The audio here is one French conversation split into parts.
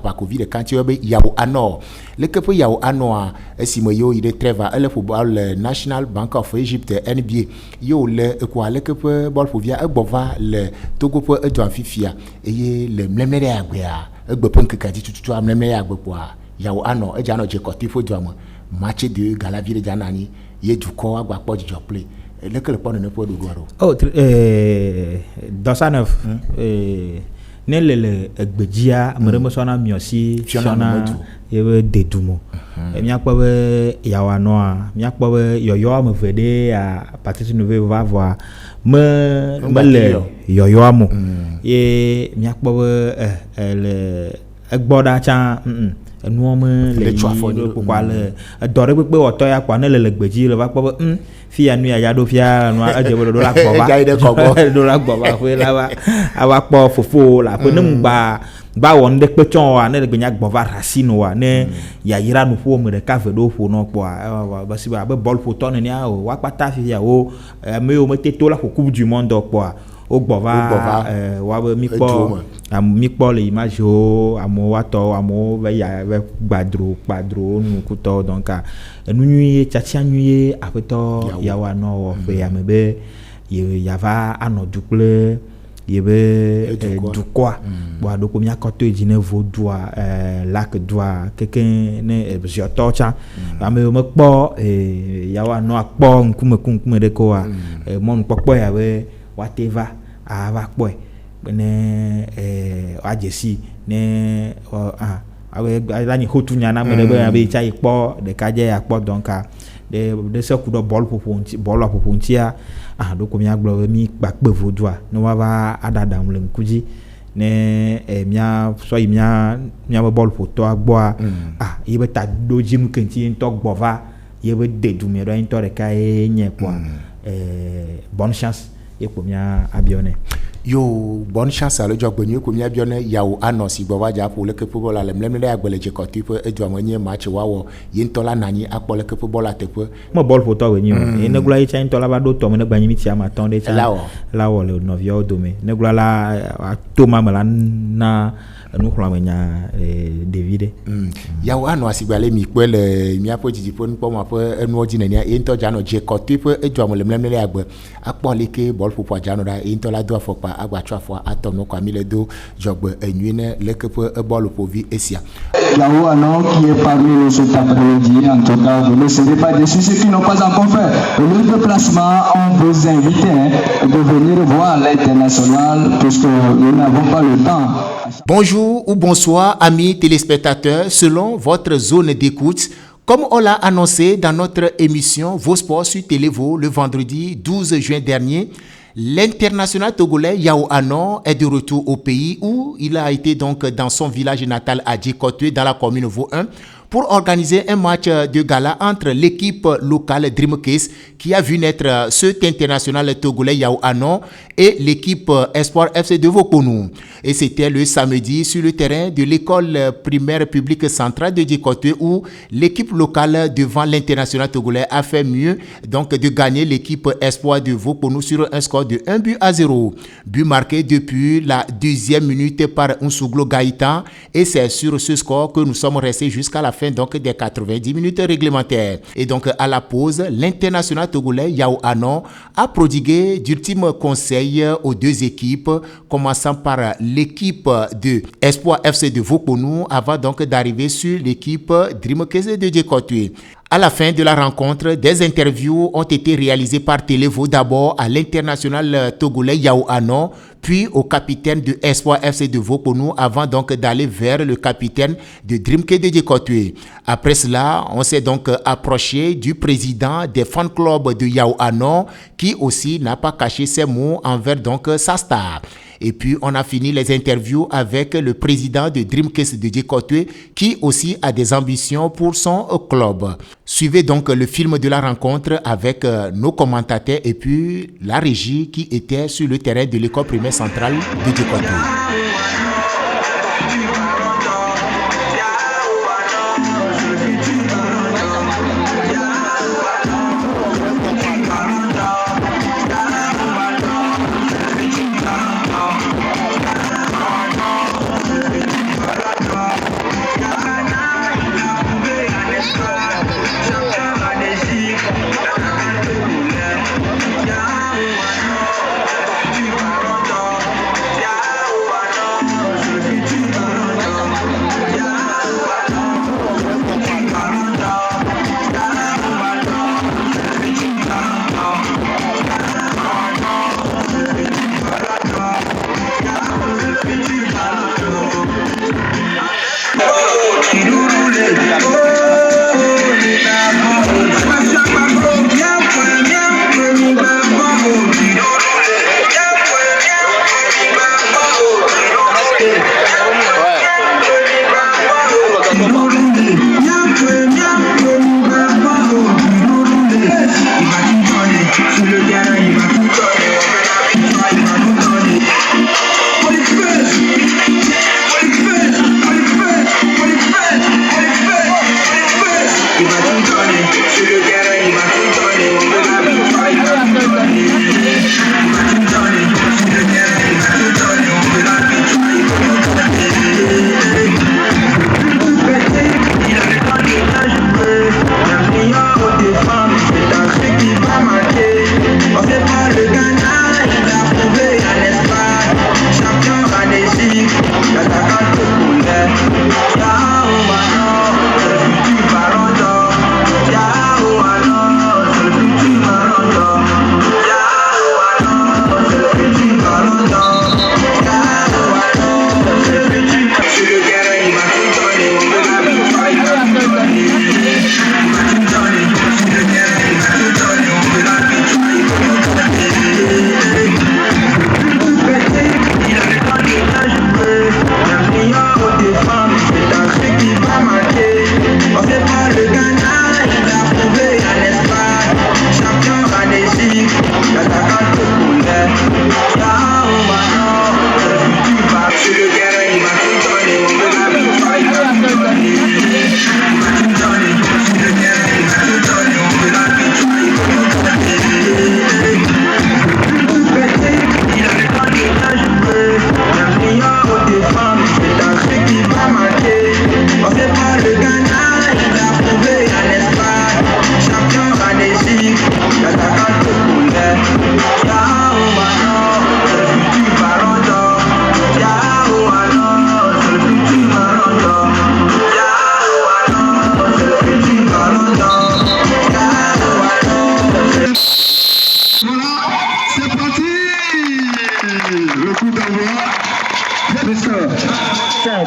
apakovi de kanti be Yao Ano le ke pe Yao Ano esime yo ide treva ele football National Bank of Egypt NBA yo le ko le ke pe ball povia egbova le Togo pe edo amfifia eye le mlemere agbe a egbe pe nkekadi tututu amlemere agbe kwa Yao Ano e jano je kotifo do am match de Galavie de janani ye duko agba po jijo play le ke le pon ne po do goro dans ça neuf ne le egbejia meremo sona miosi sona ye dedumo mi akpo be Yao Ano mi akpo be yoyo amvede a partir nous va voir me le yoyo amo ye mi akpo be le egboda cha nous le pourquoi le dore pe oto ya kwa ne le gbeji le va po fi anu ya do fia no a je do la gbo ba do la gbo ba fe la ba awa po fofo la pe ne ba won de pe chon wa ne le gbenya gbo va racine wa ne ya yira no fo me de ka fe do fo no po ba si ba be ball fo to ne ya o wa pata fi ya o me o me te to la coupe du monde po o gbova wa be mi po le image o amo wa to amo ve ya ve gbadro nu kuto donc nu nuye chacha nuye apeto Yao Ano fe ya mebe ya va ano duple yebe du quoi bo do ko mi akoto ejine vodua lac doa keken ne je tocha ame me po Yao Ano akpo nkume de ko mon popo ya we whatever ava kpoe ne ajesi ne awe alani hotunya na me be cha ikpo de kaje akpo donc de se kudo ball popontia do ko mi agbo mi gbagbe vodua no wa adada mle nkuji ne mia so mia ball poto agbo yebe ta doji mu kenti nto gbova yebe dedu me do nto re kai nye kwa bonne chance et pour mia abione yo bonne chance à le job bonne ko mi abione Yao Ano si gbo ja pour le ke football la mlemle ya gbele je ko type e do amanye match wawo yintola nani akpo le ke football atepo mo ball photo we ni e negula yi cha ntola ba do to me ne gbanyimi ti ama ton de cha lawo le novio do me negula la to mamela na nous croyons David Yao Ano asigbale mi pe le mi apo jiji pon po ma pe enu oji na ni e nto ja no je ko type e do amlemle ya gbe akpo le ke ball football ja no da e ntola do afo pa agba twa fo atom no kwa mi le do jogbe enuine le ke pe e ball po vi esia Yao Ano qui est parmi nous cet après-midi. En tout cas, vous ne serez pas déçus. Ceux qui n'ont pas encore fait le déplacement, on vous invite de venir voir l'international puisque nous n'avons pas le temps. Bonjour ou bonsoir amis téléspectateurs, selon votre zone d'écoute. Comme on l'a annoncé dans notre émission Vos Sports sur Télévo le vendredi 12 juin dernier, l'international togolais Yao Ano est de retour au pays où il a été donc dans son village natal à Djekotwe dans la commune Vaud 1 pour organiser un match de gala entre l'équipe locale Dream Case qui a vu naître cet international togolais Yao Ano et l'équipe Espoir FC de Vauconou. Et c'était le samedi sur le terrain de l'école primaire publique centrale de Djekotwe où l'équipe locale devant l'international togolais a fait mieux donc de gagner l'équipe Espoir de Vauconou sur un score de 1-0. But marqué depuis la 2e minute par Nsuglo Gaïtan et c'est sur ce score que nous sommes restés jusqu'à la fin donc des 90 minutes réglementaires. Et donc à la pause, l'international togolais Yao Ano a prodigué d'ultimes conseils aux deux équipes, commençant par l'équipe de Espoir FC de Vauconou avant donc d'arriver sur l'équipe Dream Case de Djekotwe. À la fin de la rencontre, des interviews ont été réalisées par Télévo, d'abord à l'international togolais Yao Ano, puis au capitaine de Espoir FC de Vauconou, avant donc d'aller vers le capitaine de Dream Case de Djekotwe. Après cela, on s'est donc approché du président des fan clubs de Yao Ano, qui aussi n'a pas caché ses mots envers donc sa star. Et puis, on a fini les interviews avec le président de Dream Case de Djekotwe, qui aussi a des ambitions pour son club. Suivez donc le film de la rencontre avec nos commentateurs et puis la régie qui était sur le terrain de l'école primaire centrale de Djekotwe.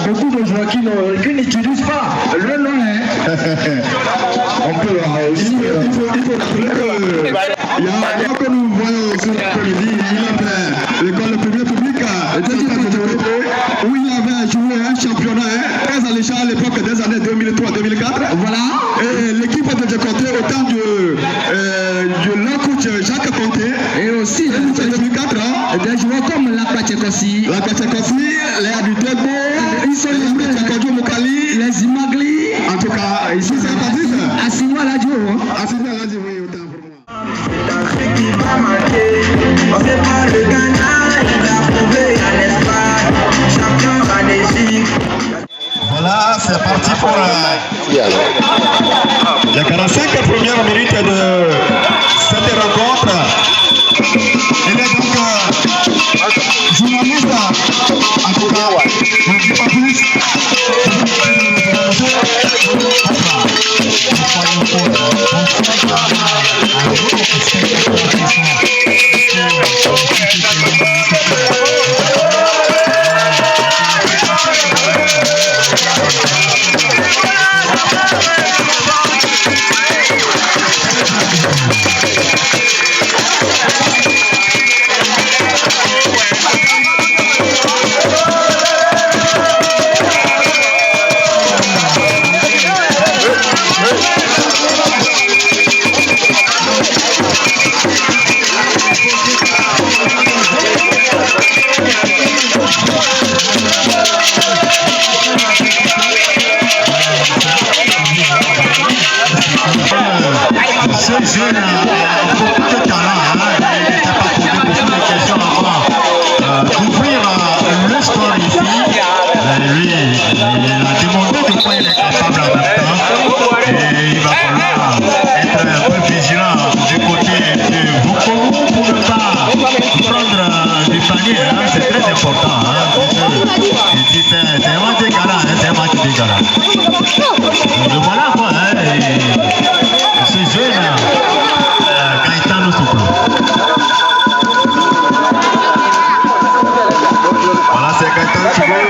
Beaucoup de joueurs qui n'utilisent pas le nom. On peut aussi. Il faut rappeler il y a un que nous voyons sur l'après-midi, il a fait l'école primaire publique où il avait joué un championnat très alléchant à l'époque des années 2003-2004. Voilà. Et l'équipe a déjà compté autant de leur coach Jacques Conté. Et aussi, 2004, des joueurs comme Lakwachekosi, les Adutogo, les Imagli. En tout cas, ici c'est Patrice. Assine-moi la duo. Assine-moi la duo, oui, autant pour moi. C'est un truc qui va marquer. On sait pas le Ghana, il a prouvé à l'espace. Champion magnifique. Voilà, c'est parti pour les 45 premières minutes de cette rencontre. Il est donc journaliste, en tout cas, je ne dis pas plus. Ce jeune a beaucoup de talent, il n'était pas posé beaucoup de questions avant d'ouvrir le score ici. Lui, il a démontré de quoi il est capable en même temps. Et il va falloir être un peu vigilant du côté de Bukovu pour ne pas prendre du panier. C'est très important. C'est un match d'égalant, c'est un match d'égalant. Et voilà quoi. Ce jeune Gaëtano Souklo. Voilà, c'est Gaëtano Souklo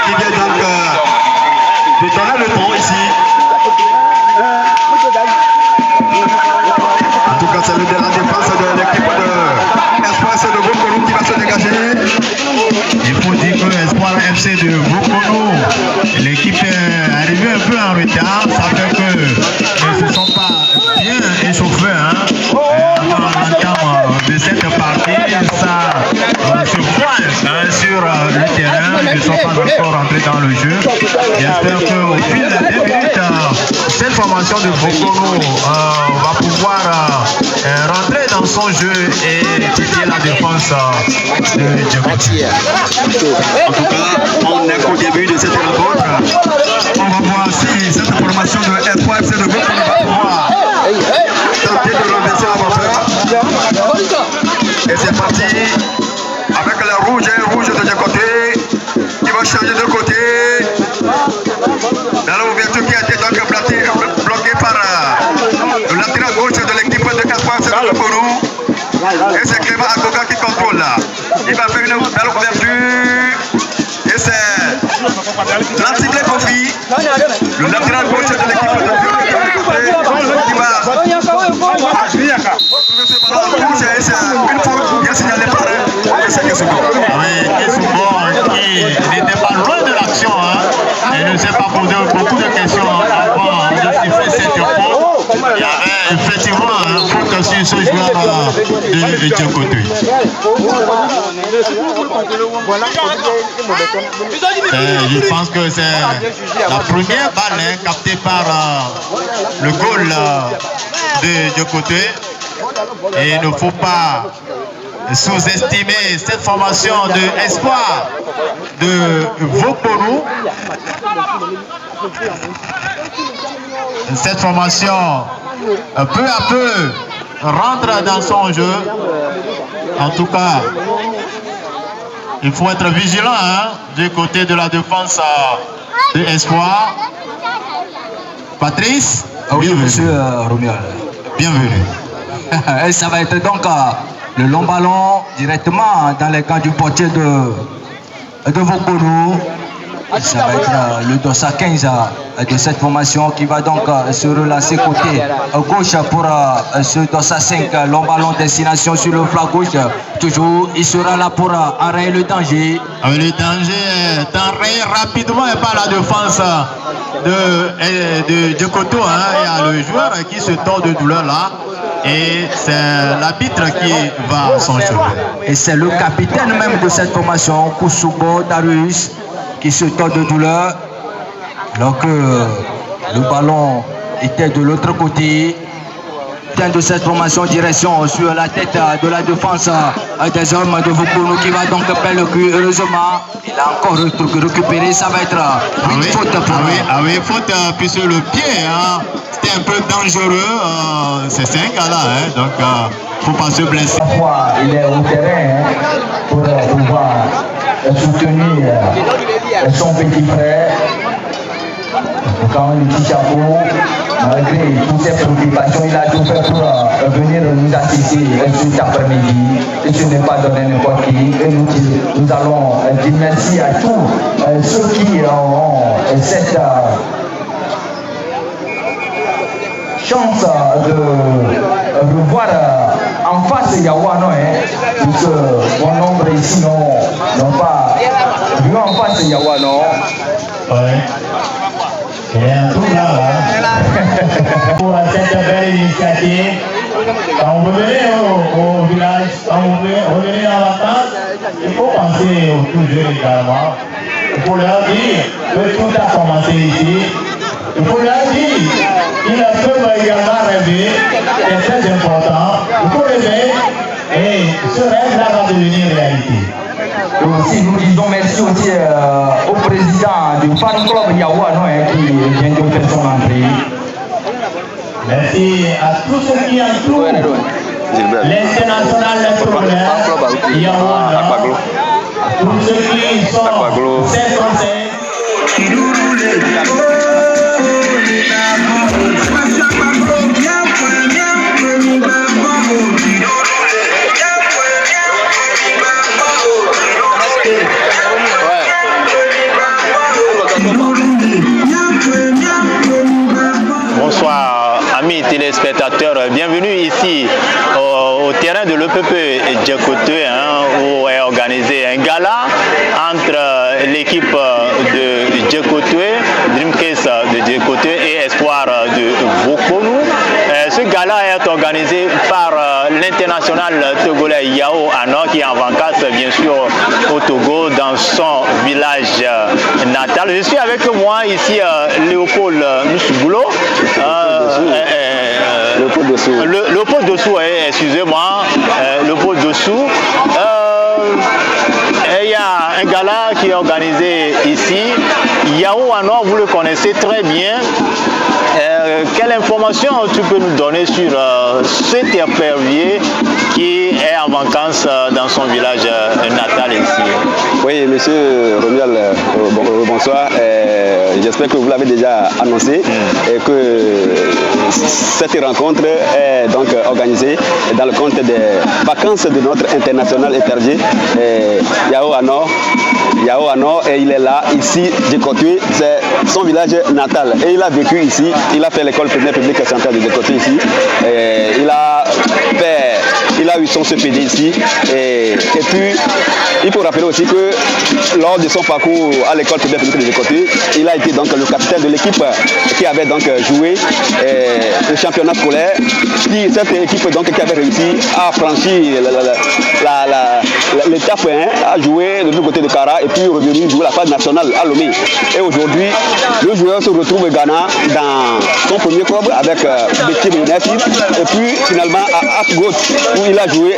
qui vient donc de donner le ton ici. En tout cas, c'est le de la défense de l'équipe de Espoir de Bokono qui va se dégager. Il faut dire que Espoir FC de Bokono, l'équipe est arrivée un peu en retard. Ça fait que ne se sont pas bien échauffés avant l'entame de cette partie. Ça se voit sur le terrain. Ils ne sont pas encore rentrés dans le jeu. J'espère qu'au fil des minutes, cette fois formation de Vokono va pouvoir rentrer dans son jeu et étudier la défense de Djekoté. En tout cas, on n'est qu'au début de cette rencontre. On va voir si cette formation de Espoir FC de Vokono va pouvoir tenter de renverser la vapeur. Et c'est parti avec le rouge de Djekoté qui va changer de côté. Dans l'ouverture qui a été donc bloquée par le latéral gauche de l'équipe de Espoir FC de Vokono. Et c'est Clément Akoka qui contrôle là. Il va faire une belle ouverture. Et c'est l'antiglé Kofi, le latéral gauche de l'équipe de Vokono qui va retrouver ce ballon rouge. Et c'est une faute bien signalée par Kesougo. Oui, Kesougo qui n'était pas loin de l'action. Il ne s'est pas posé beaucoup de questions avant de siffler cette faute. Il y avait effectivement un faute sur ce joueur de Djekoté. Je pense que c'est la première balle captée par le goal de Djekoté. Et il ne faut pas sous-estimer cette formation de espoir de Vokono. Cette formation, peu à peu, rentre dans son jeu. En tout cas, il faut être vigilant du côté de la défense de espoir. Patrice, oui, monsieur Romuald. Bienvenue. Et ça va être donc le long ballon directement dans les camps du portier de Vokono. Ça va être le dossa 15 de cette formation qui va donc se relancer côté gauche pour ce dossa 5. Long ballon destination sur le flanc gauche. Toujours, il sera là pour enrayer le danger. Le danger est enrayé rapidement par la défense de Djekoté. Il y a le joueur qui se tord de douleur là. Et c'est l'arbitre qui va s'en charger. Et c'est le capitaine même de cette formation, Kousoubo Darius, qui se tord de douleur. Alors que le ballon était de l'autre côté. De cette formation, direction sur la tête de la défense des hommes de Vokono qui va donc perdre le cul. Heureusement, il a encore récupéré. Ça va être une faute pour oui, faute puisque le pied c'était un peu dangereux. C'est 5 là, donc il ne faut pas se blesser. Parfois, il est au terrain pour pouvoir soutenir son petit frère. Quand le petit chapeau, malgré toutes ces préoccupations, il a tout fait pour venir nous assister cet après-midi. Et ce n'est pas donné n'importe qui. Et nous allons dire merci à tous ceux qui ont cette chance de revoir en face Yawano, puisque bon nombre ici n'ont pas vu en face Yawano. Ouais. Et un truc là. Pour cette belle initiative, quand vous venez au village, quand vous venez en vacances, il faut penser aux tout jeunes également. Il faut leur dire que tout a commencé ici. Il faut leur dire qu'ils peuvent également rêver, c'est très important. Il faut rêver et ce rêve-là va devenir réalité. Et aussi, nous disons merci aussi au président du fan club Yawano qui vient de faire son entrée. Merci à tous ceux qui entourent l'international Yawano, tous ceux qui sont ses conseils. Bonsoir amis téléspectateurs, bienvenue ici au terrain de l'EPP Djekoté où est organisé un gala entre l'équipe de Djekoté, Dreamcase de Djekoté et Espoir de Vokono. Ce gala est organisé par l'international togolais Yao Ano qui est en vacances bien sûr au Togo dans son village Natal. Je suis avec moi ici Léopold Nusouboulot. Léopold Dossou, excusez-moi. Léopold Dossou. Il y a un gala qui est organisé ici. Yao Ano, vous le connaissez très bien. Quelle information tu peux nous donner sur cet épervier qui est en vacances dans son village natal ici? Oui, monsieur Romuald, bonsoir. J'espère que vous l'avez déjà annoncé et que cette rencontre est donc organisée dans le cadre des vacances de notre international épervier Yao Ano, et il est là, ici, Djekotoui, c'est son village natal. Et il a vécu ici, il a fait l'école primaire publique centrale de Djekotoui ici. Et il a eu son CPD ici. Et puis, il faut rappeler aussi que lors de son parcours à l'école primaire publique de Djekotoui, il a été donc le capitaine de l'équipe qui avait donc joué le championnat scolaire. Cette équipe donc qui avait réussi à franchir l'étape 1, à jouer de l'autre côté de Kara et puis revenu jouer la phase nationale à Lomé. Et aujourd'hui, le joueur se retrouve au Ghana dans son premier club avec Betim United et puis finalement à Asgot où il a joué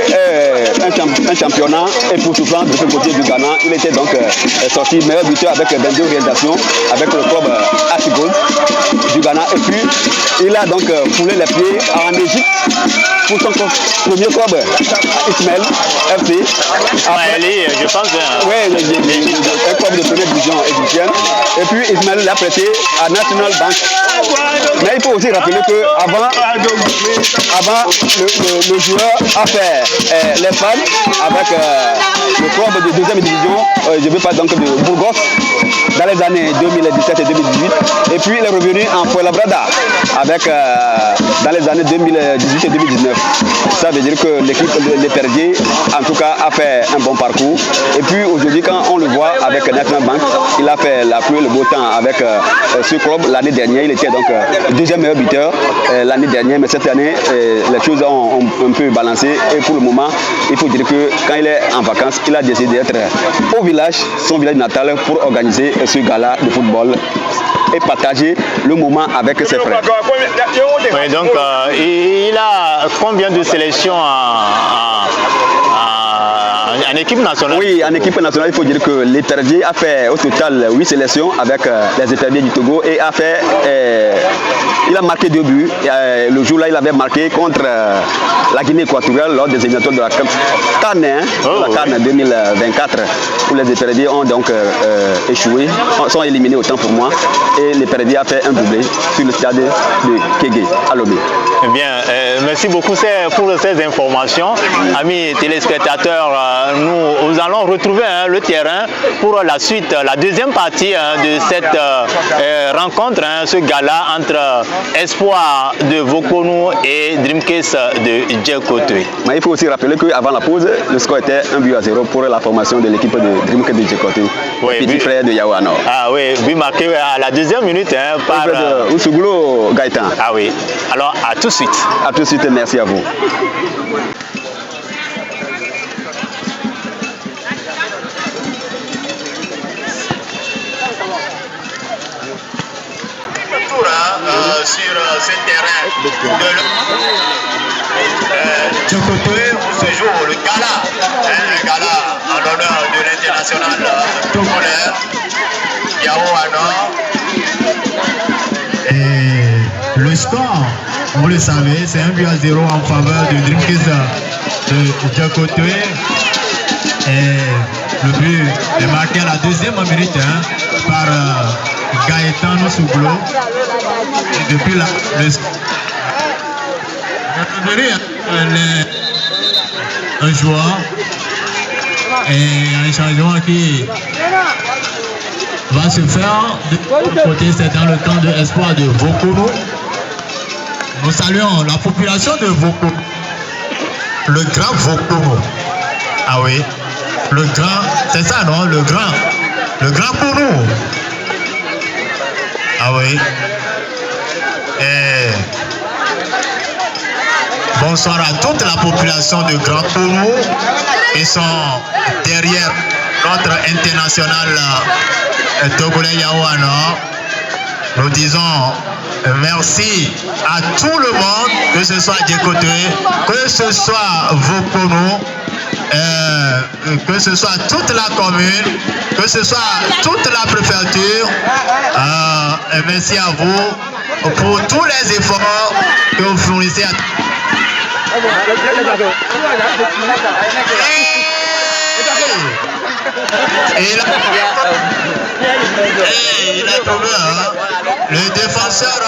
un championnat et pour souffrant de ce côté du Ghana, il était donc sorti meilleur buteur avec 22 réalisations avec le club Asgot du Ghana et puis il a donc foulé les pieds en Égypte pour son premier club Ismaël FC. Ismaëli, je pense. Oui, un club de première division égyptienne. Et puis Ismaël l'a prêté à National Bank. Mais il faut aussi rappeler que avant le joueur a fait les fans avec le club de deuxième division, je ne veux pas donc de Burgos, dans les années 2017 et 2018. Et puis il est revenu en Fuenlabrada avec dans les années 2018 et 2019. Ça veut dire que l'équipe des Perdiers, en tout cas, a fait un bon parcours. Et puis aujourd'hui, quand on le voit avec National Bank, il a fait la pluie et le beau temps avec ce club. L'année dernière, il était donc deuxième meilleur buteur l'année dernière, mais cette année, les choses ont un peu balancé. Et pour le moment, il faut dire que quand il est en vacances, il a décidé d'être au village, son village natal, pour organiser ce gala de football et partager le moment avec ses frères. Oui, donc il a combien de sélections en équipe nationale? Oui, en équipe nationale, il faut dire que l'Épervier a fait au total 8 sélections avec les Éperviers du Togo et il a marqué 2 buts. Le jour-là, il avait marqué contre la Guinée équatoriale lors des éliminatoires de la CAN 2024 où les Éperviers ont donc échoué, sont éliminés autant pour moi. Et l'Épervier a fait un doublé sur le stade de Kégué à Lomé. Eh bien, merci beaucoup pour ces informations. Amis téléspectateurs, nous allons retrouver le terrain pour la suite, la deuxième partie de cette rencontre, ce gala entre Espoir de Vokonou et Dreamcase de Djekotoui. Mais il faut aussi rappeler qu'avant la pause, le score était 1-0 pour la formation de l'équipe de Dreamcase de Djekotoui, petit frère de Yao Ano. Ah oui, but marqué à la deuxième minute par Oussougoulou Gaëtan. Ah oui, alors à tout de suite. À tout de suite, merci à vous. Sur ce terrain de Djekotoui où se joue le gala, un gala en l'honneur de l'international togolais Yao Ano. Et le score, vous le savez, c'est 1-0 en faveur de Dreamcase de Djekotoui. Et le but est marqué à la deuxième minute par Gaëtan Nusouboulot. Et depuis là, un joueur et un changement qui va se faire de l'autre côté, c'est dans le camp de Espoir de Vokonou. Nous saluons la population de Vokonou, le grand Vokonou. Ah oui, le grand, c'est ça non, le grand pour nous. Ah oui. Et bonsoir à toute la population de Grand Kourou qui sont derrière notre international Togolais Yaouano. Nous disons merci à tout le monde, que ce soit Djekotoé, que ce soit Vokono, que ce soit toute la commune, que ce soit toute la préfecture. Merci à vous pour tous les efforts que vous fournissez à il a trouvé, le défenseur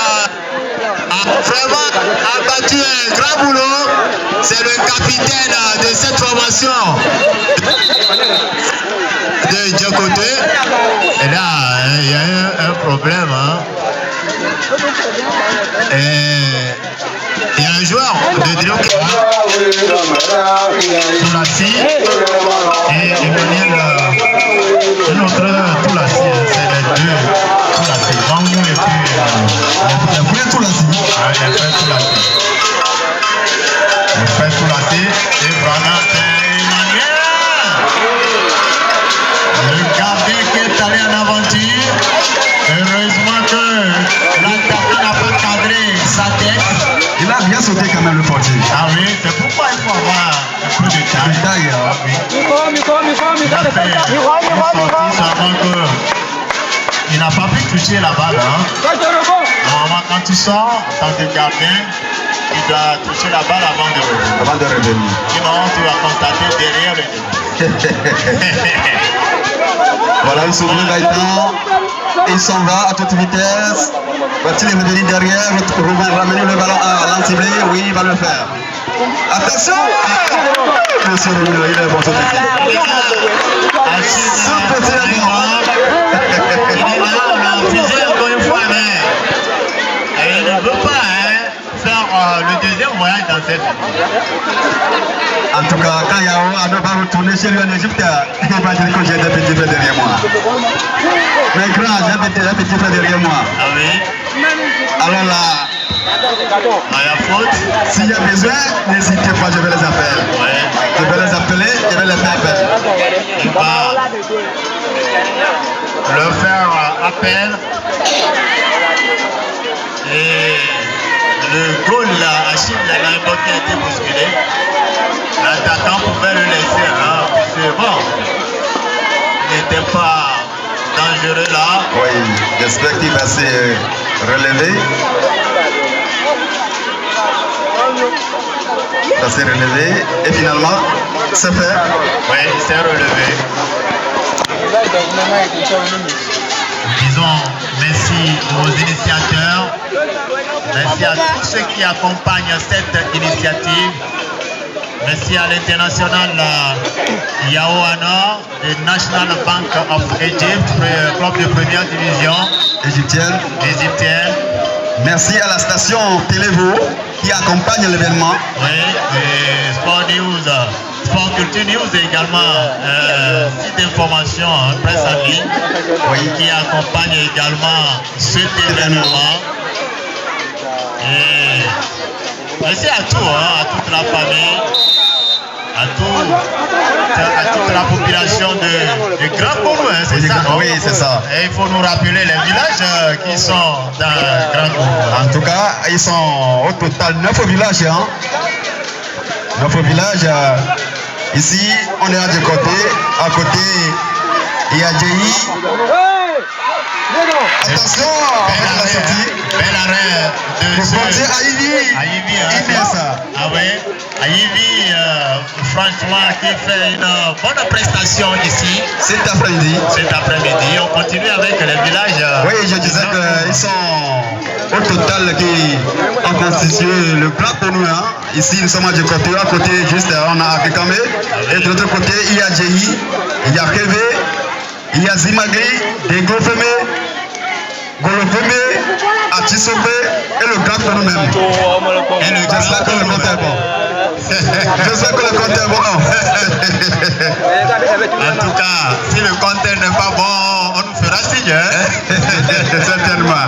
a vraiment abattu un grand boulot. C'est le capitaine de cette formation de Djekotoé. Et là, il y a un problème. Il y a un joueur de Djekotoé, Toulassi, et Emmanuel, un autre Toulassi, c'est les deux Toulassi. Mangou et puis le frère Toulassi. Il y a le frère Toulassi. Le frère Toulassi, et vraiment c'est Emmanuel. Le gardien qui est allé en aventure. Heureusement que la tapis n'a pas cadré sa tête. Il a bien sauté quand même le portier. Ah oui, c'est pourquoi il faut avoir un peu de taille. Il n'a pas pu toucher la balle. Normalement, quand tu sors en tant que gardien, tu dois toucher la balle avant de revenir. Sinon, tu vas constater derrière le Voilà, il s'ouvre Gaëtan. Il s'en va à toute vitesse. Va-t-il revenir derrière, ramener le ballon à l'antiblé? Oui, il va le faire. Attention! Monsieur le il est bon, ce petit on l'a refusé encore une fois, mais il ne veut pas faire le deuxième voyage dans cette vie. En tout cas, quand Yao va retourner chez lui en Égypte, il va dire que j'ai des petits frères derrière moi. Mais grand, j'ai des petits frères derrière moi. Ah oui? Alors là, s'il y a besoin, n'hésitez pas, je vais les appeler. Ouais. Je vais les appeler, je vais les faire appel. Il va le faire appel. Et le goal là, Achille, il y a un ballon qui a été bousculé. L'attaquant pouvait le laisser, parce que bon, il n'était pas dangereux là. Oui, j'espère qu'il va se relever. Ça s'est relevé et finalement, c'est fait. Oui, il s'est relevé. Disons merci aux initiateurs. Merci à tous ceux qui accompagnent cette initiative. Merci à l'international Yaouano, the National Bank of Egypt, club de première division égyptienne. Merci à la station Télévo qui accompagne l'événement. Oui, et Sport News, Sport Culture News également, site d'information, presse en ligne, qui accompagne également cet événement. Et merci à tout, à toute la famille, à toute la population de Grand Kourou, c'est ça? Oui, c'est ça. Et il faut nous rappeler les villages qui sont dans Grand Kourou. En tout cas, ils sont au total 9 villages. 9 villages. Ici, on est à deux côtés. À côté, il y a Djehi. Attention, la sortie. Bel arrêt de ce... Aïvi. Ah ouais. Aïvi, franchement, qui fait une bonne prestation ici. Cet après-midi. On continue avec les villages. Oui, je disais qu'ils sont au total qui ont constitué le Grand Kourou. Ici, nous sommes à deux côtés. À côté, juste, on a Akekame. Et de l'autre côté, il y a Djehi, il y a Kévé, il y a Zimagri, Dengofeme, Golofeme, Achisobe et le Grand Kourou même. Et j'espère que le compte est bon. J'espère que le compte est bon. En tout cas, si le compte n'est pas bon, on nous fera signe. Certainement.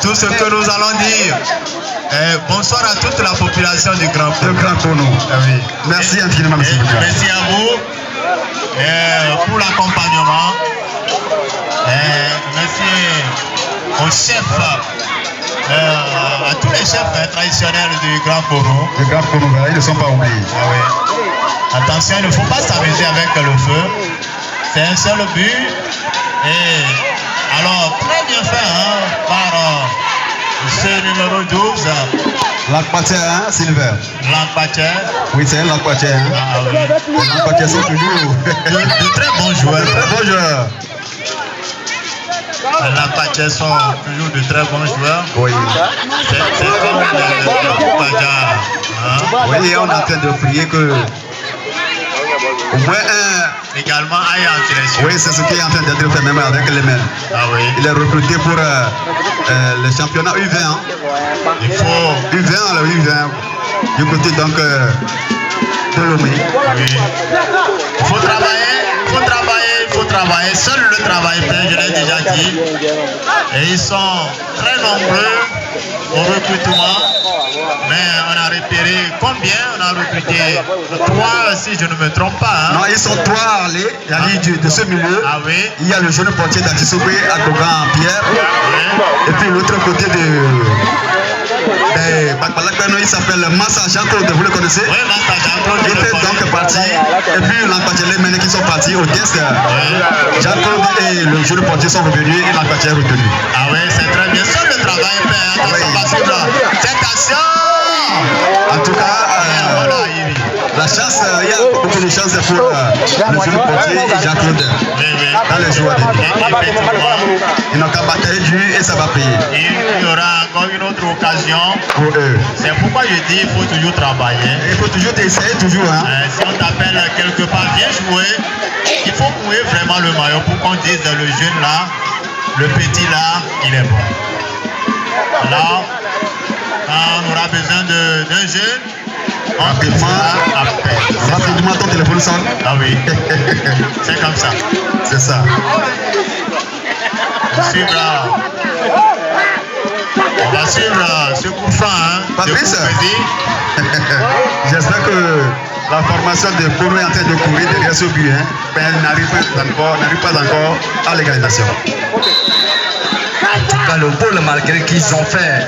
Tout ce que nous allons dire. Bonsoir à toute la population du Grand Kourou. Oui. Merci infiniment, monsieur. Merci à vous pour l'accompagnement. merci au chef, à tous les chefs traditionnels du Grand Kourou. Le Grand Kourou, ils ne sont pas oubliés. Ah oui. Attention, il ne faut pas s'amuser avec le feu. C'est un seul but. Et alors, très bien fait par ce numéro 12. Lankpaché, hein, Silver. Lankpaché. Oui, c'est un Lankpaché. Hein. Ah oui. Les Lankpaché sont toujours de très bons joueurs. Très bons joueurs. Les Lankpaché sont toujours de très bons joueurs. Oui. C'est comme le Koupaja. Oui, on est en train de prier que au moins un également aille en direction. Oui, c'est ce qui est en train d'être fait même avec les mains. Ah oui. Il est recruté pour le championnat U20. Hein. Il faut U20, le U20 du côté donc de Lomé. Oui. Il faut travailler. Seul le travail fait, je l'ai déjà dit. Et ils sont très nombreux au recrutement. Mais on a repéré combien? On a recruté 3 si je ne me trompe pas. Hein. Non, ils sont 3 de ce milieu. Ah oui. Il y a le jeune portier d'Antissoubé à Dogan Pierre. Oui. Et puis l'autre côté il s'appelle Massa Jean-Claude, vous le connaissez? Oui, Massa Jean-Claude. Il était donc parti. Et puis l'Ampatchelé maintenant qui sont partis au test. Oui. Jean-Claude et le jeune portier sont revenus et l'Ampatchelé est retenu. Ah oui, c'est très bien. Seul le travail est fait. Attention. En tout cas, la chance, il y a beaucoup de chances pour le jeune portier et Jean-Claude dans les joueurs de vie. Ils n'ont qu'à battre du et ça va payer. Il y aura encore une autre occasion pour eux. C'est pourquoi je dis qu'il faut toujours travailler. Il faut toujours essayer, toujours. Hein. Si on t'appelle quelque part, bien jouer, il faut mouiller vraiment le maillot pour qu'on dise le jeune là, le petit là, il est bon. Là, on aura besoin d'un jeune. Rapidement ton téléphone sonne. Ah oui. C'est comme ça. C'est ça. On va suivre ce coup franc. Hein, Patrice, j'espère que la formation de Kourou est en train de courir derrière ce but. Hein, mais elle n'arrive pas encore à l'égalisation. En tout cas, le pôle, malgré qu'ils ont fait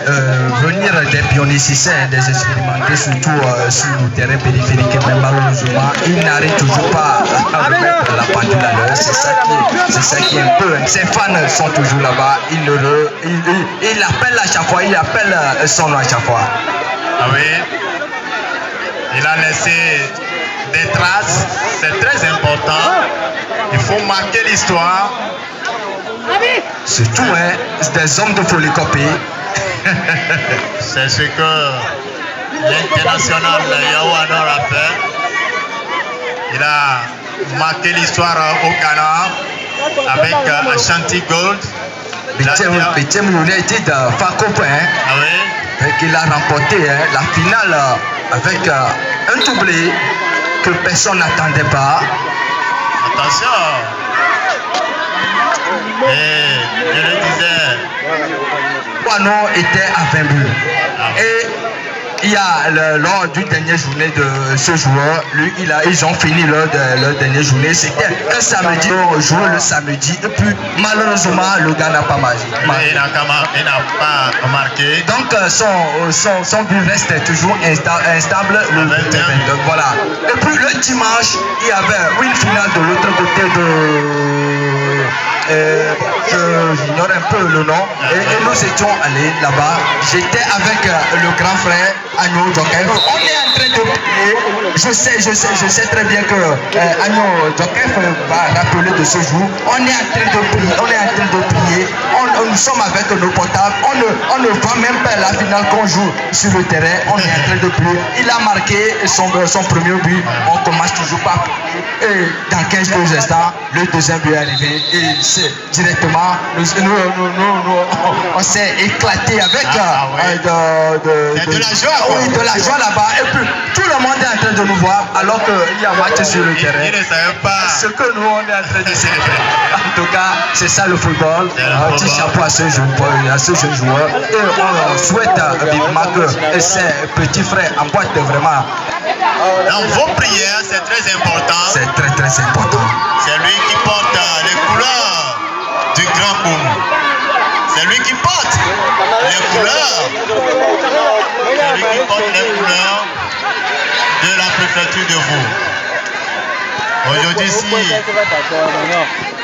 venir des pionniers, des expérimentés, surtout sur le terrain périphérique, mais malheureusement, ils n'arrivent toujours pas à remettre la pendule à l'heure. C'est ça qui est un peu. Ces fans sont toujours là-bas. Ils l'appellent à chaque fois, ils appellent son nom à chaque fois. Ah oui. Il a laissé des traces. C'est très important. Il faut marquer l'histoire. Surtout des hommes de polycopie. C'est ce que l'international Yaouano a fait. Il a marqué l'histoire au Ghana avec Ashanti Gold. Bitem United Fakopin. Ah oui. Et qu'il a remporté la finale avec un doublé que personne n'attendait pas. Attention. Et je le disais, Wano était à 20 buts. Et il y a lors du dernier journée de ce joueur, lui, ils ont fini leur dernière journée. C'était un samedi, on jouait le samedi. Et puis malheureusement, le gars n'a pas marqué. Il n'a pas marqué. Donc son but reste toujours instable. Donc voilà. Et puis le dimanche, il y avait une finale de l'autre côté j'ignore un peu le nom, et nous étions allés là-bas. J'étais avec le grand frère Agno Djokef. On est en train de prier. Je sais très bien que Agno Djokef va rappeler de ce jour. On est en train de prier. Nous sommes avec nos portables. On ne voit même pas la finale qu'on joue sur le terrain. On est en train de prier. Il a marqué son premier but. On commence toujours par prier. Et dans 15 instants, le deuxième but est arrivé. Et c'est directement, on s'est éclaté avec de la joie. Oui, de la joie là-bas. Et puis tout le monde est en train de nous voir alors qu'il y a match sur le terrain. Il ne savait pas ce que nous on est en train de célébrer. En tout cas, c'est ça le football. Un petit chapeau à ce jeune joueur. Et on souhaite vivement que ses petits frères emboîtent vraiment. Dans vos prières, c'est très important. C'est très très important. C'est lui qui porte les couleurs du Grand Koumou. C'est lui qui porte les couleurs. C'est lui qui porte les couleurs de la préfecture de Vaud. Aujourd'hui, si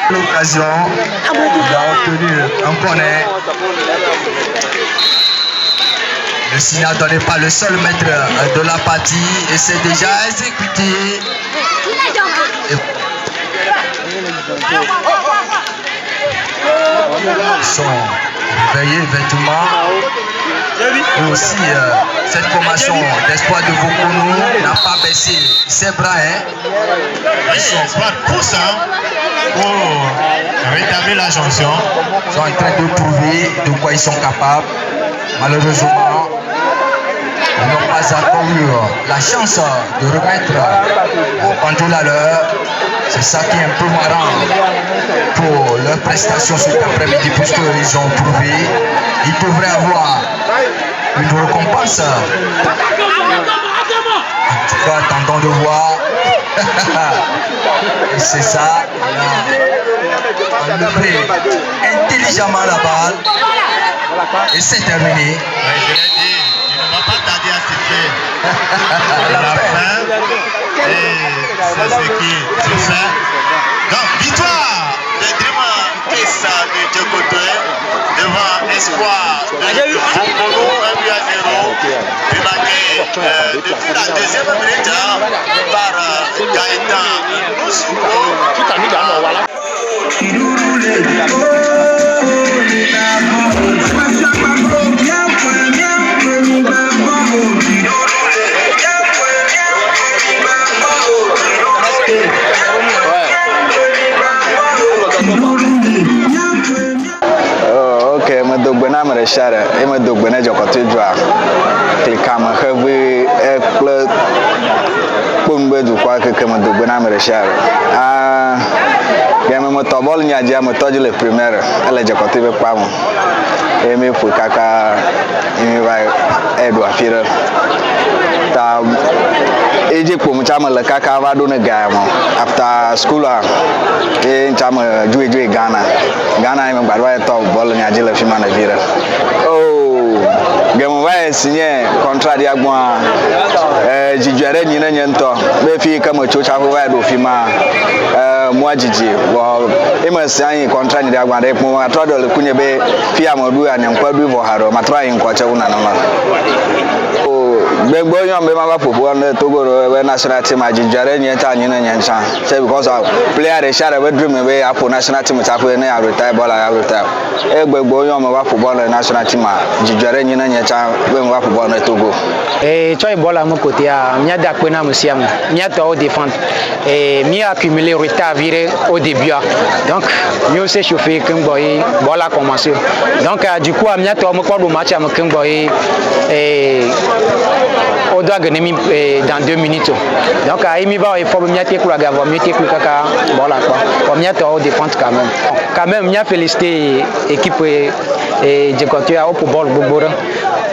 l'occasion, il a obtenu un corner. Le signal donné par le seul maître de la partie et c'est déjà exécuté. Ils sont réveillés effectivement. Et aussi cette formation d'espoir de Vokonou n'a pas baissé ses bras. oui, l'espoir pousse pour rétablir la jonction. Ils sont en train de prouver de quoi ils sont capables. Malheureusement, ils n'ont pas encore eu la chance de remettre au contrôle à l'heure. C'est ça qui est un peu marrant pour leur prestation cet après-midi, puisqu'ils ont prouvé. Ils devraient avoir une récompense. En tout cas, attendons de voir. Et c'est ça. On a enlevé intelligemment la balle. Et c'est terminé. Je l'ai dit, il ne va pas tarder à siffler à la fin. Et c'est ce qui se fait. Donc, victoire de Drima Kessa de Djekotoé devant Espoir de Vokonou, 1-0. Marqué depuis la deuxième minute par Gaëtan Moussouko. Ok, me dogbena me reshare, e me dogbena Djekotoé joa. Klikama hevi ekple pombe du kwa que me dogbena me reshare. Ah, game me tobol nyadia me toji le première, elle Djekotoé be pamo. E me fu kaka e vai edo afira. Ta eje pom chama le kaka va do ne gamo. After school e chama jouer Ghana. Ghana e me gbarwa to bol nyadia le fima na vira. Oh, game vai signé contrat dia gwa jijuere ni na nyento. Be fi kama chocha va do fima moi jiji wo e ma sai contrat ni dia gwa de po atrodo le kunye be fi amadu anyankwa vo haro matra yin kwache una na ma. Gbegbo yan be ma ba popo na Togo we national team ajijuere ni ta ni na nyancha say because of player dey share we dream be apo national team ta ko na retire ball ya retire e gbegbo yan ma ba popo na national team ajijuere ni na nyancha we ma ba popo na Togo et toi ball à mon côté a mia da pena monsieur mia to au défendre et mia accumuler retard viré au début donc mieux s'est chauffé comme boy ball a commencé donc du coup mia to mo ko do match am comme boy et on doit gagner dans 2 minutes. Donc, il va il faut bien te kula gava, mieux te kula kaka, voilà quoi. Pour bien te défendre quand même. Quand même, bien féliciter l'équipe et Djekotoé au pour ball bobora.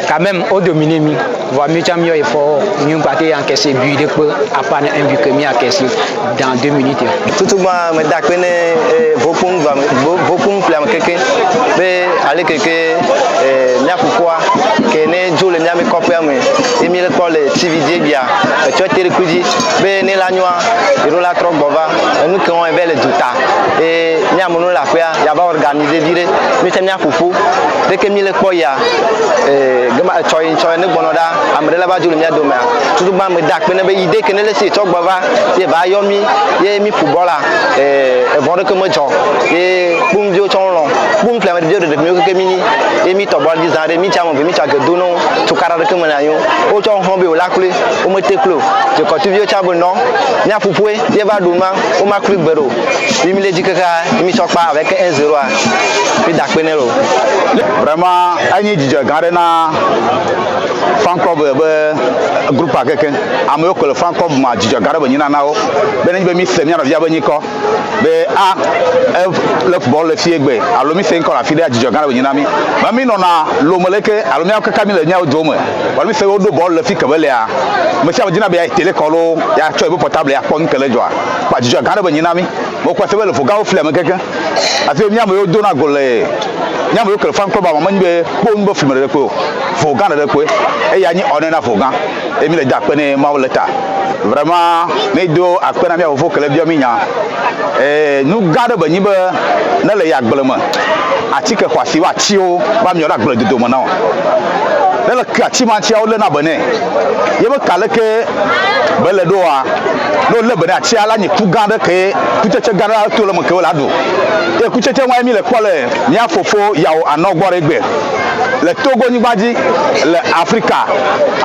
Quand même, au dominer mi, voir mieux mieux il faut mieux partir encaisser but de peu à part un but que mieux encaisser dans 2 minutes. Tout moi me d'accord beaucoup plan quelqu'un mais aller quelqu'un nya pourquoi que ne joue le nya me copier mais Emile Paul TVD bien tu as été recruté mais ne la noix et la trop bova nous qui on est belle douta et nya mono la faire ya va organiser dire mais c'est nya foufou dès que Emile Paul ya gama choy ne bonoda amrela ba joue le nya doma tout moi me d'accord ne be idée que ne laisser trop bova et va yomi et mi football là bon que moi et boum dio chonlon boum flamme dio de mieux que mini et mi to bol disant mi chamo mi chaque dono to karara que manayo o chon hombe o lakule o mete klo je continue chabo non nya fupue ye va duma o ma klu gbero mi le dikaka mi sokpa avec 1-0 puis dakpenelo vraiment ani jijo garena fan club be groupe a quelqu'un amoyo ko le fan club ma jijo garaba nyina nawo benen be mi semia na via banyiko be a le football le fiegbe alomi se nko la fide jijo garaba nyina mi ba mi no na lo moleke alomi akaka mi le nya odome ba mi se odo ball le fi kabele a mo sha jina be ya tele kolo ya cho e portable ya pon kele joa ba jijo garaba nyina mi mo kwa sebe le foga o film keke ati mi am yo do na gole nyam yo kele fan club ma nbe bo nbo film de ko foga de ko e ya nyi one na foga e mi le ja pe ni ma leta vraiment me do akpe na mi avofo kele bi o mi nya nu gade ba nyi be na le ya gbele ma ati ke kwasi wa ti o ba mi ora gbele dodo mo na le ka ti ma ti o le na bene ye be kale ke bele do a no le bene ati ala nyi ku gade ke ku cheche gade to le mo ke o la do e ku cheche wa mi le ko le ni afofo yawo anogbore egbe le Togo ni baji le Africa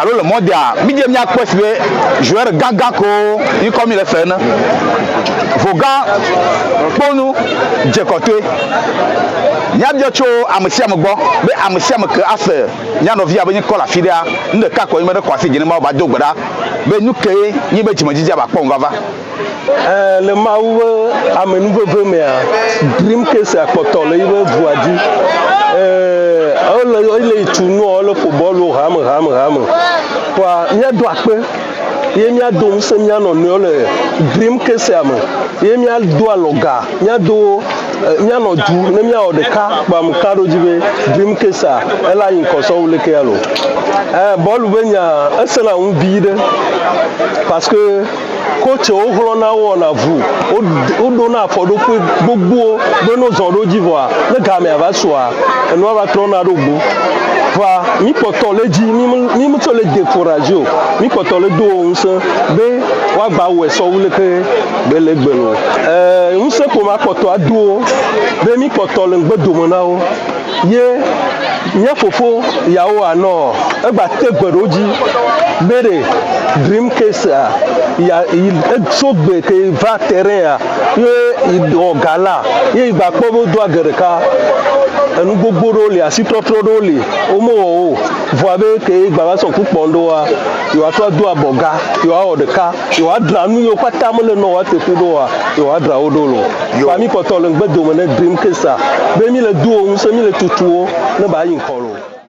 alors le monde a mi je mi akwesbe joueur gaga ko ni comme il fait na voga ponu jekote nya bia cho amsia mgbo be amsia mke afe nya no via be ni kola fidia nde ka ko me de kwasi gini ma ba dogbada be nuke ni be jimajija ba pon vava le maou amenu bebe me dream case apoto le ibe buadi le tuno le football o ham kwa nya do ape ye mia do se mia no le dream case am ye mia do aloga nya do mia no du ne mia o de ka ba m ka do jibe dream case ela yin ko so le ke alo ball be nya esela un bide parce que coach o holo na wo na vu o do na fodo pe gbogbo be no zon do d'Ivoire le ga me ava soa no va trona do gbo va mi poto le ji mi mo to le décourager mi poto le do unse be wa gba we so wule ke be le gbelo unse ko ma poto ado be mi poto le gbe do mo na o ye nya fofo yawo ano e gba te gberoji bere dream case ya il sogbe ke va terrain ye o gala ye gba pobo do agereka enu gbogbo role asitotro role omo o voabe ke gba ba so pupo ndo wa yo ato do aboga yo a odeka yo adra nu yo pata mo le no wa te pu do wa yo adra odolo fa mi poto le gbe do mo ne dream case be mi le do o se mi le tutuo ne ba yin kolo